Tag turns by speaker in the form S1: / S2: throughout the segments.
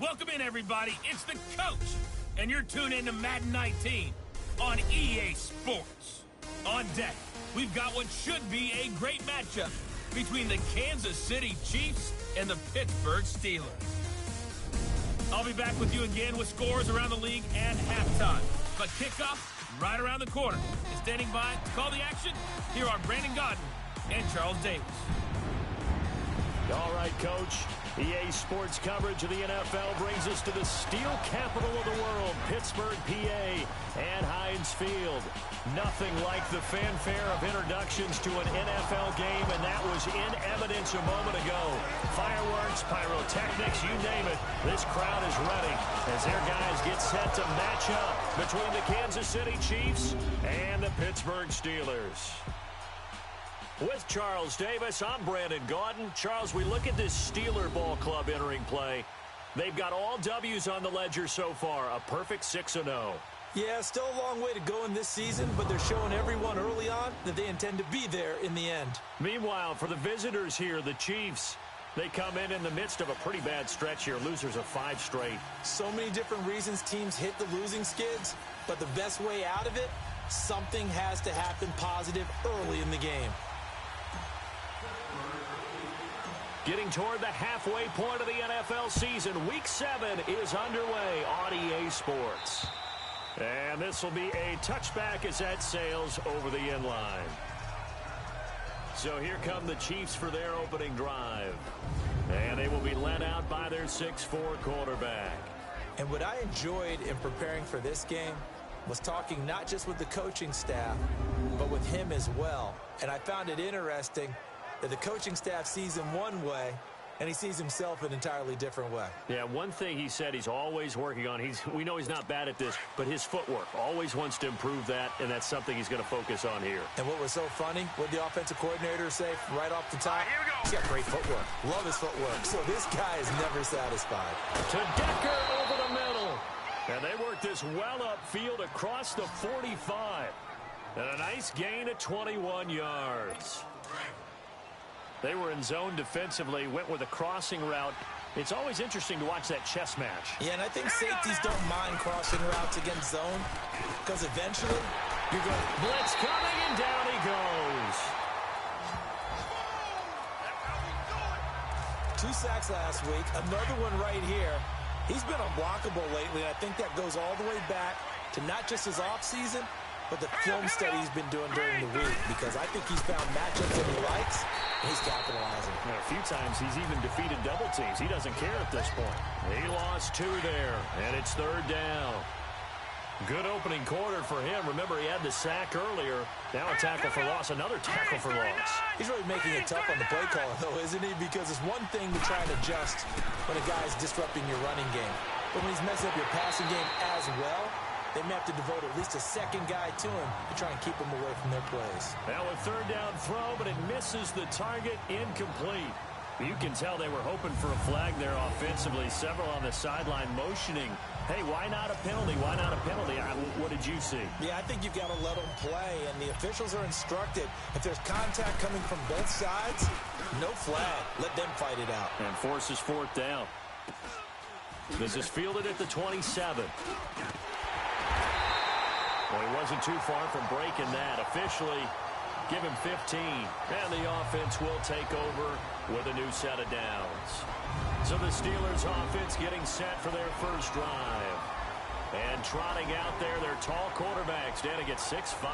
S1: Welcome in, everybody. It's the coach, and you're tuned in to Madden 19 on EA Sports. On deck, we've got what should be a great matchup between the Kansas City Chiefs and the Pittsburgh Steelers. I'll be back with you again with scores around the league at halftime. But kickoff right around the corner. And standing by to call the action, here are Brandon Godden and Charles Davis.
S2: All right, Coach. EA Sports coverage of the NFL brings us to the steel capital of the world, Pittsburgh, PA, and Heinz Field. Nothing like the fanfare of introductions to an NFL game, and that was in evidence a moment ago. Fireworks, pyrotechnics, you name it. This crowd is ready as their guys get set to match up between the Kansas City Chiefs and the Pittsburgh Steelers. With Charles Davis, I'm Brandon Gaudin. Charles, we look at this Steeler ball club entering play. They've got all W's on the ledger so far, a perfect 6-0.
S3: Yeah, still a long way to go in this season, but they're showing everyone early on that they intend to be there in the end.
S2: Meanwhile, for the visitors here, the Chiefs, they come in the midst of a pretty bad stretch here, losers of 5 straight.
S3: So many different reasons teams hit the losing skids, but the best way out of it, something has to happen positive early in the game.
S2: Getting toward the halfway point of the NFL season. Week 7 is underway on EA Sports. And this will be a touchback as that sails over the end line. So here come the Chiefs for their opening drive. And they will be led out by their 6'4" quarterback.
S3: And what I enjoyed in preparing for this game was talking not just with the coaching staff, but with him as well. And I found it interesting that the coaching staff sees him one way, and he sees himself an entirely different way.
S2: Yeah, one thing he said he's always working on, we know he's not bad at this, but his footwork, always wants to improve that, and that's something he's going to focus on here.
S3: And what was so funny, what the offensive coordinator say right off the top?
S1: Here we go.
S3: He's got great footwork. Love his footwork. So this guy is never satisfied.
S2: To Decker over the middle. And they work this well upfield across the 45. And a nice gain of 21 yards. They were in zone defensively, went with a crossing route. It's always interesting to watch that chess match.
S3: Yeah, and I think safeties don't mind crossing routes against zone, because eventually you're going to
S2: blitz coming, and down he goes.
S3: 2 sacks last week, another one right here. He's been unblockable lately, and I think that goes all the way back to not just his offseason, but the film study he's been doing during the week, because I think he's found matchups that he likes, and he's capitalizing.
S2: Yeah, a few times he's even defeated double teams. He doesn't care at this point. He lost 2 there, and it's 3rd down. Good opening quarter for him. Remember, he had the sack earlier. Now a tackle for loss, another tackle for loss.
S3: He's really making it tough on the play caller, though, isn't he? Because it's one thing to try and adjust when a guy's disrupting your running game. But when he's messing up your passing game as well, they may have to devote at least a second guy to him to try and keep him away from their plays.
S2: Now a 3rd down throw, but it misses the target, incomplete. You can tell they were hoping for a flag there offensively. Several on the sideline motioning. Hey, why not a penalty? Why not a penalty? What did you see?
S3: Yeah, I think you've got to let them play, and the officials are instructed. If there's contact coming from both sides, no flag. Let them fight it out.
S2: And forces 4th down. This is fielded at the 27. Well, he wasn't too far from breaking that. Officially, give him 15. And the offense will take over with a new set of downs. So the Steelers offense getting set for their first drive. And trotting out there, their tall quarterback standing at 6'5".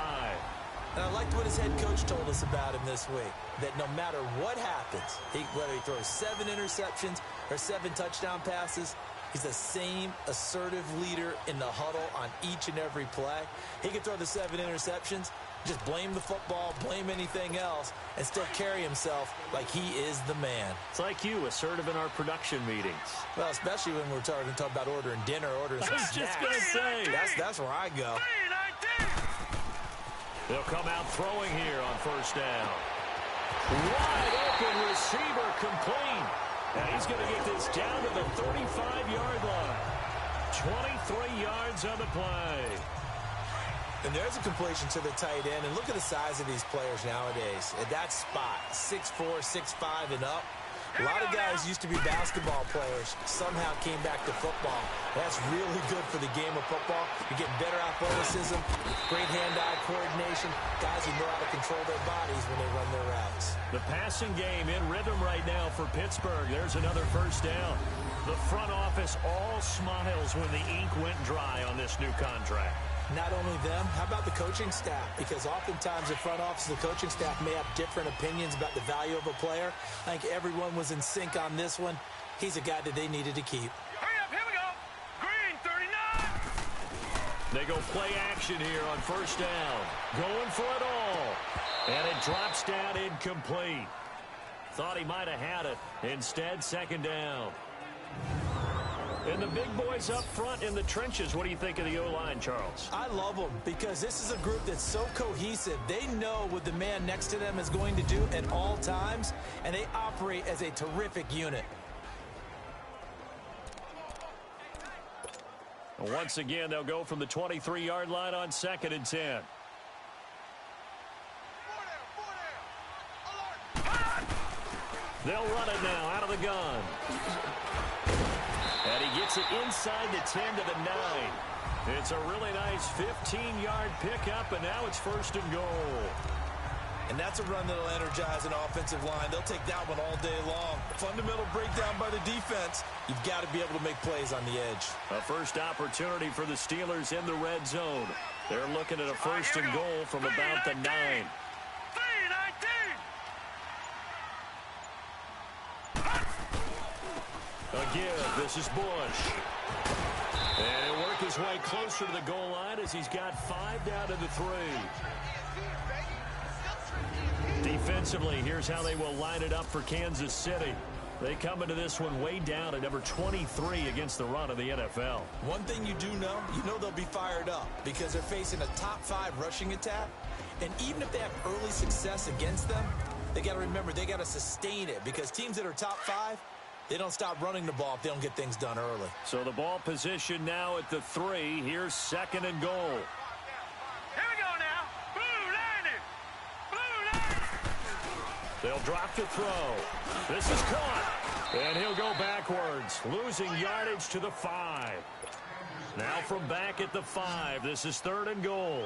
S3: And I liked what his head coach told us about him this week, that no matter what happens, whether he throws 7 interceptions or 7 touchdown passes, he's the same assertive leader in the huddle on each and every play. He can throw the 7 interceptions, just blame the football, blame anything else, and still carry himself like he is the man.
S2: It's like you, assertive in our production meetings.
S3: Well, especially when we're talking about ordering dinner, ordering some snacks.
S2: I was just going to say.
S3: That's where I go.
S2: They'll come out throwing here on 1st down. Wide open receiver complete. And he's going to get this down to the 35-yard line. 23 yards on the play.
S3: And there's a completion to the tight end. And look at the size of these players nowadays. At that spot, 6'4", 6'5", and up. A lot of guys used to be basketball players, somehow came back to football. That's really good for the game of football. You're getting better athleticism, great hand-eye coordination, guys who know how to control their bodies when they run their routes.
S2: The passing game in rhythm right now for Pittsburgh. There's another 1st down. The front office all smiles when the ink went dry on this new contract.
S3: Not only them, how about the coaching staff? Because oftentimes the front office and the coaching staff may have different opinions about the value of a player. I think everyone was in sync on this one. He's a guy that they needed to keep.
S1: Hurry up, here we go. Green, 39.
S2: They go play action here on 1st down. Going for it all. And it drops down incomplete. Thought he might have had it. Instead, 2nd down. And the big boys up front in the trenches. What do you think of the O-line, Charles?
S3: I love them because this is a group that's so cohesive. They know what the man next to them is going to do at all times, and they operate as a terrific unit.
S2: Once again, they'll go from the 23-yard line on 2nd and 10. They'll run it now out of the gun. And he gets it inside the 10 to the 9. It's a really nice 15-yard pickup, and now it's 1st and goal.
S3: And that's a run that'll energize an offensive line. They'll take that one all day long. Fundamental breakdown by the defense. You've got to be able to make plays on the edge.
S2: A first opportunity for the Steelers in the red zone. They're looking at a first and goal from about the 9. Again, this is Bush. And he'll work his way closer to the goal line as he's got 5 down to the 3. Defensively, here's how they will line it up for Kansas City. They come into this one way down at number 23 against the run of the NFL.
S3: One thing you do know, they'll be fired up because they're facing a top 5 rushing attack. And even if they have early success against them, they got to remember they got to sustain it because teams that are top 5, they don't stop running the ball if they don't get things done early.
S2: So the ball position now at the 3. Here's second and goal. They'll drop to throw. This is caught. And he'll go backwards, losing yardage to the 5. Now from back at the 5, this is third and goal.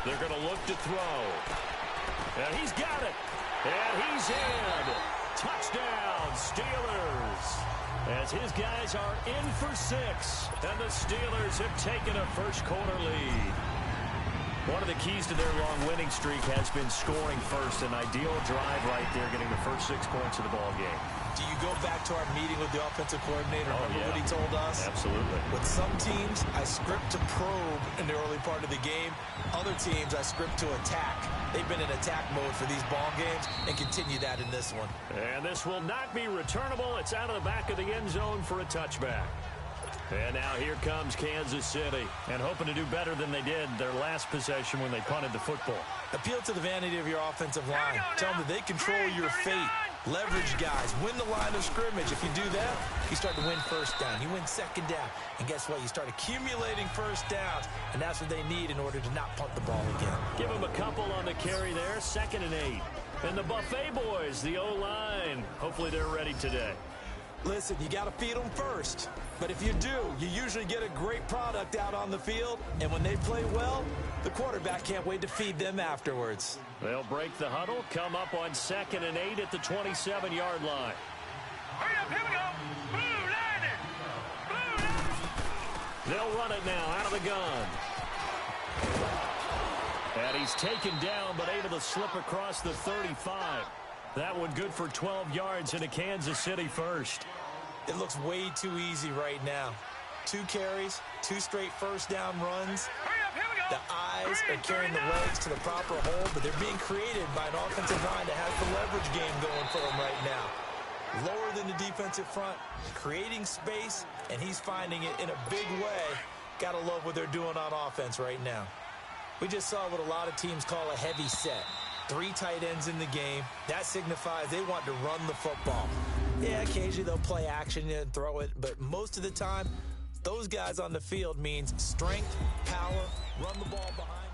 S2: They're going to look to throw. And he's got it. And he's in. Touchdown, Steelers. As his guys are in for 6, and the Steelers have taken a first-quarter lead. One of the keys to their long winning streak has been scoring first. An ideal drive right there, getting the first 6 points of the ball game.
S3: Do you go back to our meeting with the offensive coordinator? Remember what he told us?
S2: Absolutely.
S3: With some teams, I script to probe in the early part of the game. Other teams, I script to attack. They've been in attack mode for these ball games and continue that in this one.
S2: And this will not be returnable. It's out of the back of the end zone for a touchback. And now here comes Kansas City, and hoping to do better than they did their last possession when they punted the football.
S3: Appeal to the vanity of your offensive line. Tell them that they control your fate. Leverage guys. Win the line of scrimmage. If you do that, you start to win first down. You win second down. And guess what? You start accumulating first downs, and that's what they need in order to not punt the ball again.
S2: Give them a couple on the carry there, 2nd and 8. And the Buffet boys, the O-line, hopefully they're ready today.
S3: Listen, you got to feed them first. But if you do, you usually get a great product out on the field. And when they play well, the quarterback can't wait to feed them afterwards.
S2: They'll break the huddle, come up on 2nd and 8 at the 27-yard line.
S1: Hurry up, here we go. Blue line.
S2: They'll run it now out of the gun. And he's taken down, but able to slip across the 35. That one good for 12 yards into Kansas City first.
S3: It looks way too easy right now. 2 carries, 2 straight first down runs. The eyes are carrying the legs to the proper hole, but they're being created by an offensive line that has the leverage game going for them right now. Lower than the defensive front, creating space, and he's finding it in a big way. Gotta love what they're doing on offense right now. We just saw what a lot of teams call a heavy set. 3 tight ends in the game. That signifies they want to run the football. Yeah, occasionally they'll play action and throw it, but most of the time, those guys on the field means strength, power, run the ball behind.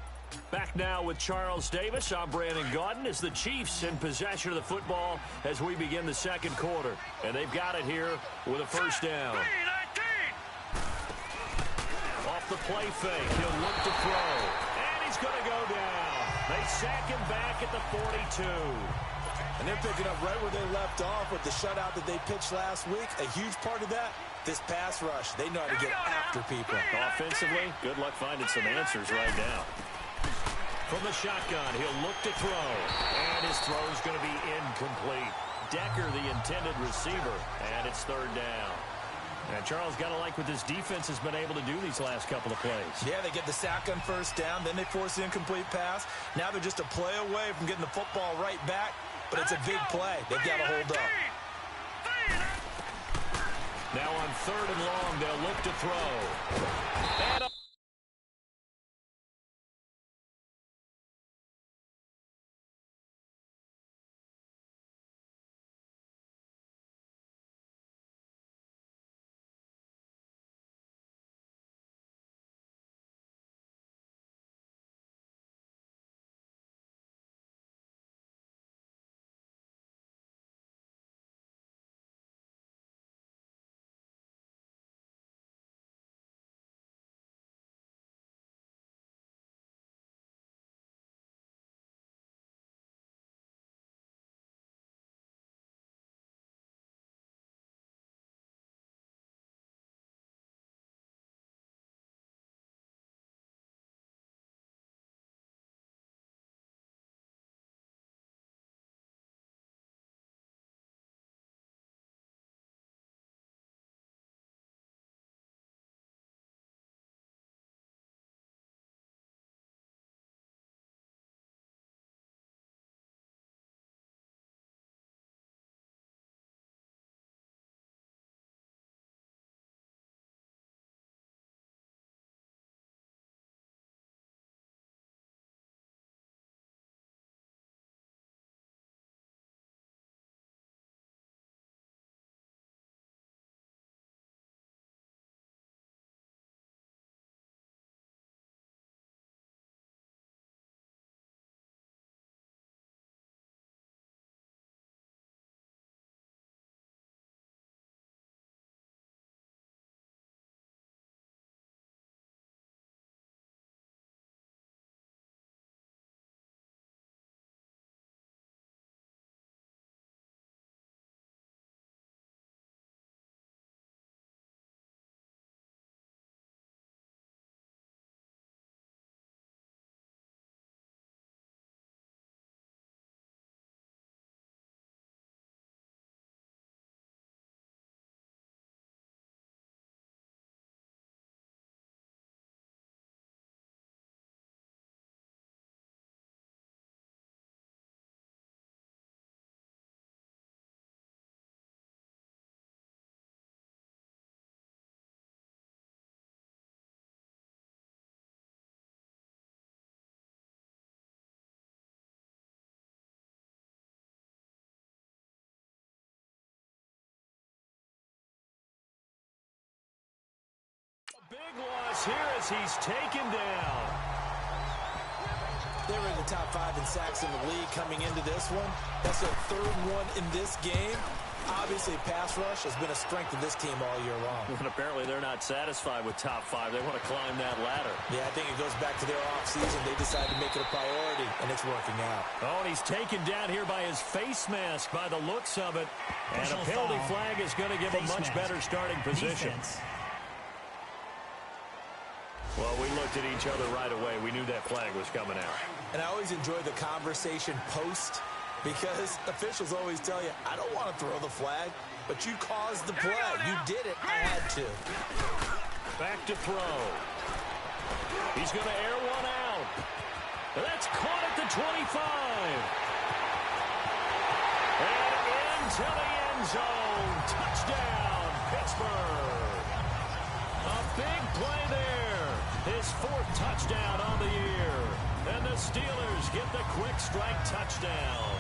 S2: Back now with Charles Davis. I'm Brandon Gaudin as the Chiefs in possession of the football as we begin the second quarter. And they've got it here with a first down. Off the play fake, he'll look to throw. And he's going to go down. They sack him back at the 42.
S3: And they're picking up right where they left off with the shutout that they pitched last week. A huge part of that, this pass rush. They know how to get after people.
S2: Offensively, good luck finding some answers right now. From the shotgun, he'll look to throw. And his throw is going to be incomplete. Decker, the intended receiver, and it's third down. And Charles, got to like what this defense has been able to do these last couple of plays.
S3: Yeah, they get the sack on first down, then they force the incomplete pass. Now they're just a play away from getting the football right back, but it's a big play. They've got to hold up.
S2: Now on 3rd and long, they'll look to throw. And Big loss here as he's taken down.
S3: They were in the top 5 in sacks in the league coming into this one. That's their 3rd one in this game. Obviously, pass rush has been a strength of this team all year long.
S2: And apparently they're not satisfied with top 5. They want to climb that ladder.
S3: Yeah, I think it goes back to their offseason. They decided to make it a priority, and it's working out.
S2: Oh, and he's taken down here by his face mask by the looks of it. And a penalty flag is going to give a much better starting position. Well, we looked at each other right away. We knew that flag was coming out.
S3: And I always enjoy the conversation post, because officials always tell you, I don't want to throw the flag, but you caused the play. You did it. I had to.
S2: Back to throw. He's going to air one out. That's caught at the 25. And into the end zone. Touchdown, Pittsburgh. A big play there. His 4th touchdown on the year. And the Steelers get the quick strike touchdown.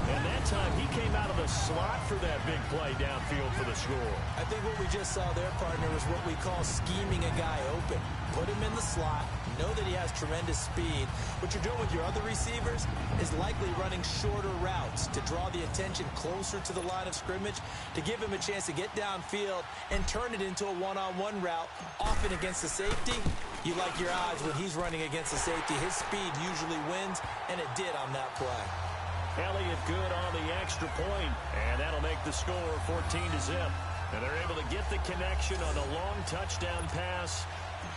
S2: And that time he came out of the slot for that big play downfield for the score.
S3: I think what we just saw there, partner, was what we call scheming a guy open. Put him in the slot, know that he has tremendous speed. What you're doing with your other receivers is likely running shorter routes to draw the attention closer to the line of scrimmage, to give him a chance to get downfield and turn it into a one-on-one route, often against the safety. You like your odds when he's running against the safety. His speed usually wins, and it did on that play.
S2: Elliott good on the extra point, and that'll make the score 14-0. And they're able to get the connection on the long touchdown pass,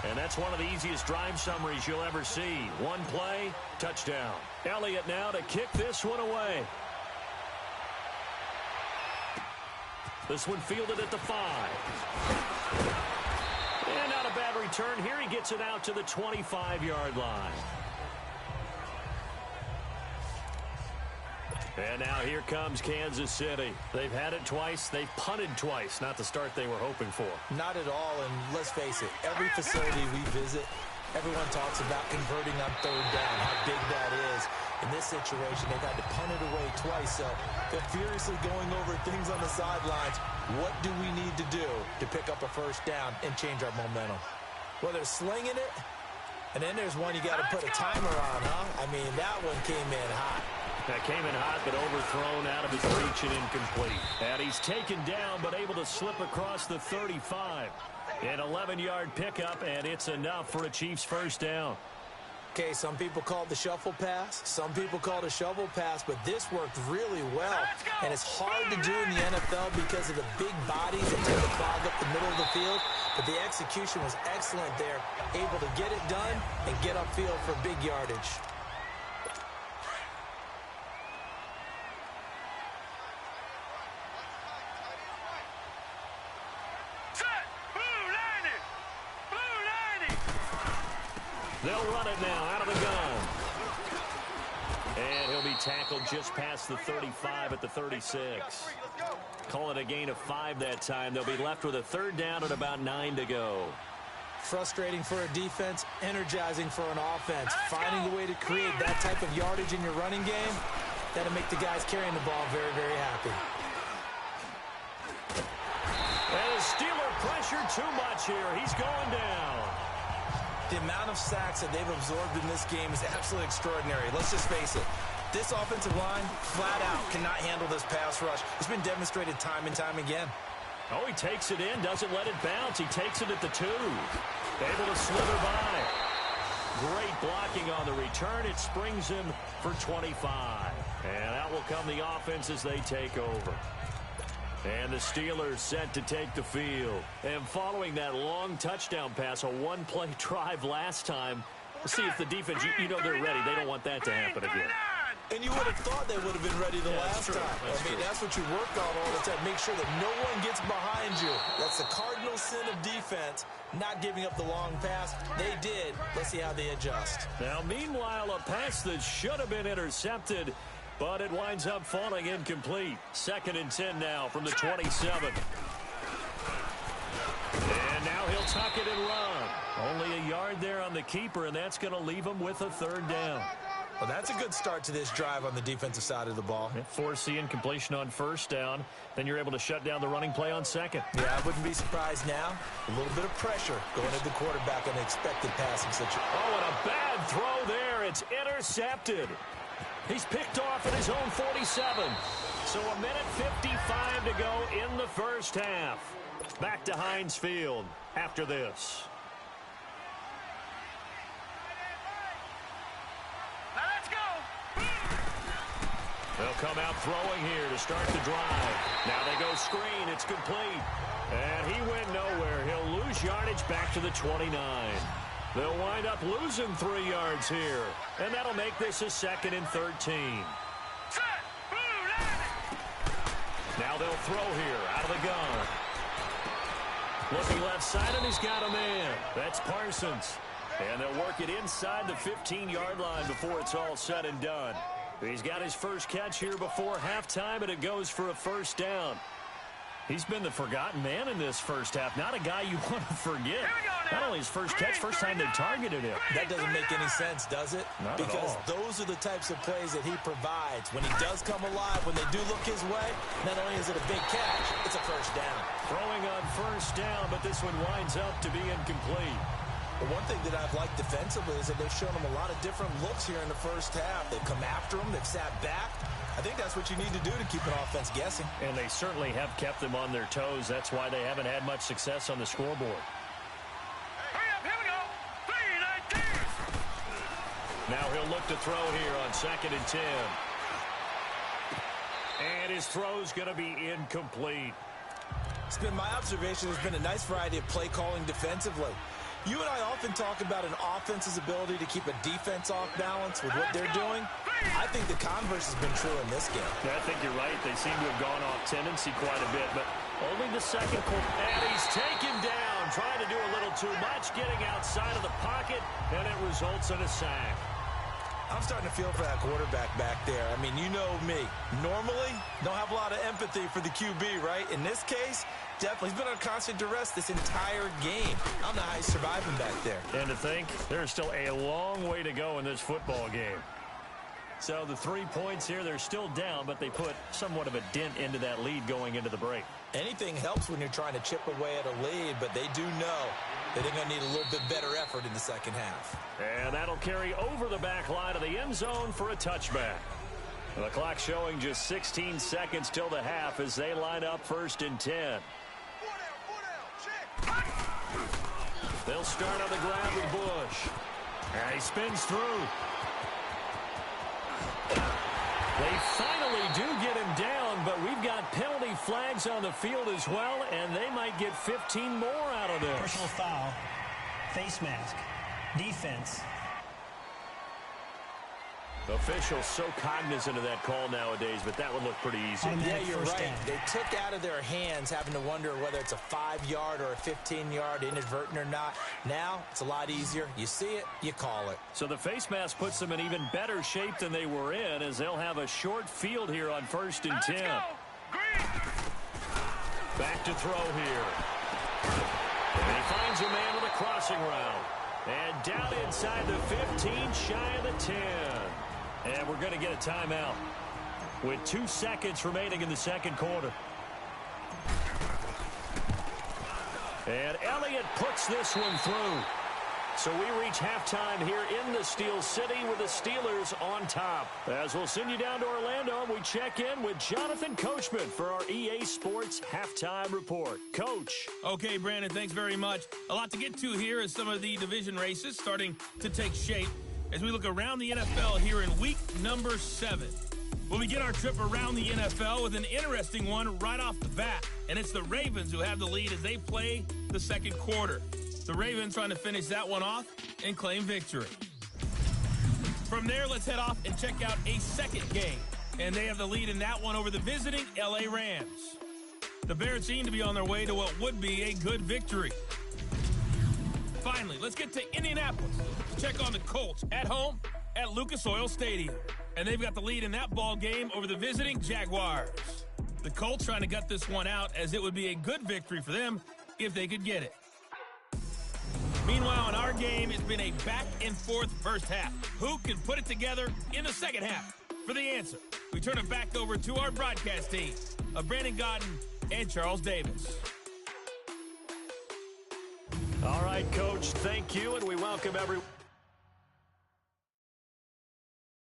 S2: and that's one of the easiest drive summaries you'll ever see. One play, touchdown. Elliott now to kick this one away. This one fielded at the 5. And not a bad return. Here he gets it out to the 25-yard line. And now here comes Kansas City. They've had it twice. They've punted twice. Not the start they were hoping for.
S3: Not at all, and let's face it, every facility we visit, everyone talks about converting on 3rd down, how big that is. In this situation, they've had to punt it away twice, so they're furiously going over things on the sidelines. What do we need to do to pick up a 1st down and change our momentum? Well, they're slinging it, and then there's one you got to put a timer on, huh? I mean, that one came in hot.
S2: That came in hot, but overthrown out of his reach and incomplete. And he's taken down, but able to slip across the 35. An 11-yard pickup, and it's enough for a Chiefs 1st down.
S3: Okay, some people call it the shuffle pass. Some people call it a shovel pass, but this worked really well. And it's hard to do in the NFL because of the big bodies that tend to clog up the middle of the field. But the execution was excellent there, able to get it done and get upfield for big yardage.
S2: They'll run it now out of the gun. And he'll be tackled just past the 35 at the 36. Call it a gain of 5 that time. They'll be left with a 3rd down and about 9 to go.
S3: Frustrating for a defense, energizing for an offense. Finding a way to create that type of yardage in your running game, that'll make the guys carrying the ball very, very happy.
S2: And the Steeler pressure too much here. He's going down.
S3: The amount of sacks that they've absorbed in this game is absolutely extraordinary. Let's just face it. This offensive line, flat out, cannot handle this pass rush. It's been demonstrated time and time again.
S2: Oh, he takes it in, doesn't let it bounce. He takes it at the 2. Able to slither by. Great blocking on the return. It springs him for 25. And out will come the offense as they take over. And the Steelers set to take the field. And following that long touchdown pass, a one-play drive last time, we'll see if the defense, you know they're ready. They don't want that to happen again.
S3: And you would have thought they would have been ready the last time. That's what you work on all the time. Make sure that no one gets behind you. That's the cardinal sin of defense, not giving up the long pass. They did. Let's see how they adjust.
S2: Now, meanwhile, a pass that should have been intercepted, but it winds up falling incomplete. 2nd and 10 now from the 27. And now he'll tuck it and run. Only a yard there on the keeper, and that's going to leave him with a 3rd down.
S3: Well, that's a good start to this drive on the defensive side of the ball.
S2: Force the incompletion on first down. Then you're able to shut down the running play on second.
S3: Yeah, I wouldn't be surprised now. A little bit of pressure going at the quarterback on the expected passing situation.
S2: Oh, and a bad throw there. It's intercepted. He's picked off at his own 47. So a minute 55 to go in the first half. Back to Heinz Field after this. They'll come out throwing here to start the drive. Now they go screen. It's complete. And he went nowhere. He'll lose yardage back to the 29. They'll wind up losing 3 yards here. And that'll make this a 2nd and 13. Now they'll throw here out of the gun. Looking left side, and he's got a man. That's Parsons. And they'll work it inside the 15-yard line before it's all said and done. He's got his first catch here before halftime, and it goes for a first down. He's been the forgotten man in this first half. Not a guy you want to forget. Not only his first catch, first time they targeted him.
S3: That doesn't make any sense, does it?
S2: Not
S3: because
S2: at all.
S3: Those are the types of plays that he provides. When he does come alive, when they do look his way, not only is it a big catch, it's a first down.
S2: Throwing on first down, but this one winds up to be incomplete.
S3: But one thing that I've liked defensively is that they've shown him a lot of different looks here in the first half. They've come after him. They've sat back. I think that's what you need to do to keep an offense guessing.
S2: And they certainly have kept them on their toes. That's why they haven't had much success on the scoreboard.
S1: Hurry up, here we go. 3-19.
S2: Now he'll look to throw here on 2nd and 10. And his throw's going to be incomplete.
S3: It's been my observation. There's been a nice variety of play calling defensively. You and I often talk about an offense's ability to keep a defense off balance with what they're doing. I think the converse has been true in this game.
S2: Yeah, I think you're right. They seem to have gone off tendency quite a bit, but only the second quarter. And he's taken down, trying to do a little too much, getting outside of the pocket, and it results in a sack.
S3: I'm starting to feel for that quarterback back there. I mean, you know me. Normally, don't have a lot of empathy for the QB, right? In this case, definitely. He's been on constant duress this entire game. I don't know how he's surviving back there.
S2: And to think, there's still a long way to go in this football game. So the 3 points here, they're still down, but they put somewhat of a dent into that lead going into the break.
S3: Anything helps when you're trying to chip away at a lead, but they do know that they're going to need a little bit better effort in the second half.
S2: And that'll carry over the back line of the end zone for a touchback. The clock showing just 16 seconds till the half as they line up 1st and 10. They'll start on the ground with Bush. And he spins through. They finally do get him down, but we've got penalty flags on the field as well, and they might get 15 more out of this.
S4: Personal foul, face mask, defense.
S2: Officials so cognizant of that call nowadays, but that would look pretty easy.
S3: Yeah, you're right. They took out of their hands having to wonder whether it's a 5-yard or a 15-yard, inadvertent or not. Now, it's a lot easier. You see it, you call it.
S2: So the face mask puts them in even better shape than they were in, as they'll have a short field here on 1st and 10. Back to throw here. And he finds a man with a crossing route. And down inside the 15, shy of the 10. And we're going to get a timeout with 2 seconds remaining in the second quarter. And Elliott puts this one through. So we reach halftime here in the Steel City with the Steelers on top. As we'll send you down to Orlando, we check in with Jonathan Coachman for our EA Sports Halftime Report. Coach.
S1: Okay, Brandon, thanks very much. A lot to get to here as some of the division races starting to take shape as we look around the NFL here in week number 7. We'll begin our trip around the NFL with an interesting one right off the bat, and it's the Ravens who have the lead as they play the second quarter. The Ravens trying to finish that one off and claim victory. From there, let's head off and check out a second game, and they have the lead in that one over the visiting LA Rams. The Bears seem to be on their way to what would be a good victory. Finally, let's get to Indianapolis to check on the Colts at home at Lucas Oil Stadium. And they've got the lead in that ball game over the visiting Jaguars. The Colts trying to gut this one out as it would be a good victory for them if they could get it. Meanwhile, in our game, it's been a back-and-forth first half. Who can put it together in the second half? For the answer, we turn it back over to our broadcast team of Brandon Godden and Charles Davis.
S2: All right, Coach, thank you, and we welcome everyone.